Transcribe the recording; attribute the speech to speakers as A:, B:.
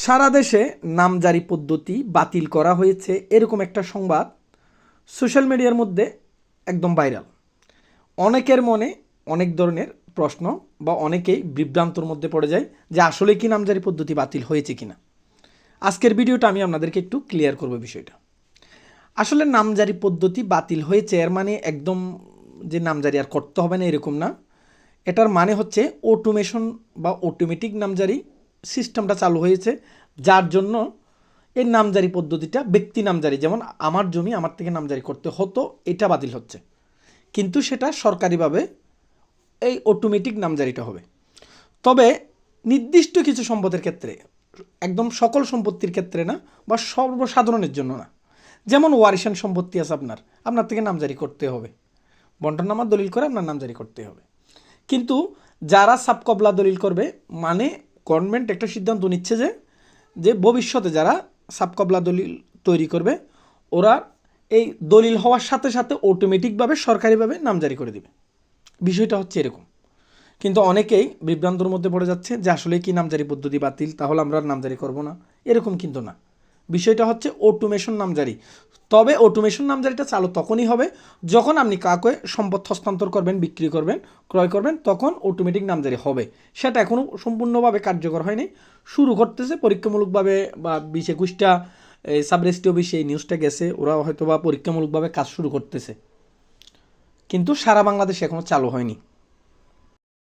A: সারা দেশে নামজারি পদ্ধতি বাতিল করা হয়েছে এরকম একটা সংবাদ সোশ্যাল মিডিয়ার মধ্যে একদম ভাইরাল। অনেকের মনে অনেক ধরনের প্রশ্ন বা অনেকেই বিভ্রান্তর মধ্যে পড়ে যায় যে আসলে কি নামজারি পদ্ধতি বাতিল হয়েছে কিনা। আজকের ভিডিওটা আমি আপনাদেরকে একটু ক্লিয়ার করব বিষয়টা। আসলে নামজারি পদ্ধতি বাতিল হয়েছে এর মানে একদম যে নামজারি আর করতে হবে না এরকম না। এটার মানে হচ্ছে অটোমেশন বা অটোমেটিক নামজারি সিস্টেমটা চালু হয়েছে, যার জন্য এই নামজারি পদ্ধতিটা ব্যক্তি নামজারি, যেমন আমার জমি আমার থেকে নামজারি করতে হতো, এটা বাতিল হচ্ছে। কিন্তু সেটা সরকারিভাবে এই অটোমেটিক নামজারিটা হবে। তবে নির্দিষ্ট কিছু সম্পদের ক্ষেত্রে, একদম সকল সম্পত্তির ক্ষেত্রে না, বা সর্বসাধারণের জন্য না। যেমন ওয়ারিশান সম্পত্তি আছে আপনার থেকে নামজারি করতে হবে, বন্টননামা দলিল করে আপনার নামজারি করতে হবে। কিন্তু যারা সাবকবলা দলিল করবে, মানে গভর্নমেন্ট একটা সিদ্ধান্ত নিচ্ছে যে ভবিষ্যতে যারা সাবকবলা দলিল তৈরি করবে ওরা এই দলিল হওয়ার সাথে সাথে অটোমেটিকভাবে সরকারিভাবে নামজারি করে দিবে। বিষয়টা হচ্ছে এরকম। কিন্তু অনেকেই বিভ্রান্তর মধ্যে পড়ে যাচ্ছে যে আসলে কি নামজারি পদ্ধতি বাতিল, তাহলে আমরা আর নামজারি করব না, এরকম কিন্তু না। বিষয়টা হচ্ছে অটোমেশন নামজারি। তবে অটোমেশন নামজারিটা চালু তখনই হবে যখন আপনি কাউকে সম্পদ হস্তান্তর করবেন, বিক্রি করবেন, ক্রয় করবেন, তখন অটোমেটিক নামজারি হবে। সেটা এখনও সম্পূর্ণভাবে কার্যকর হয়নি, শুরু করতেছে পরীক্ষামূলকভাবে, বা 20-21টা সাব রেজিস্ট্রি অফিসে এই নিউজটা গেছে, ওরা হয়তো বা পরীক্ষামূলকভাবে কাজ শুরু করতেছে, কিন্তু সারা বাংলাদেশে এখনও চালু হয়নি।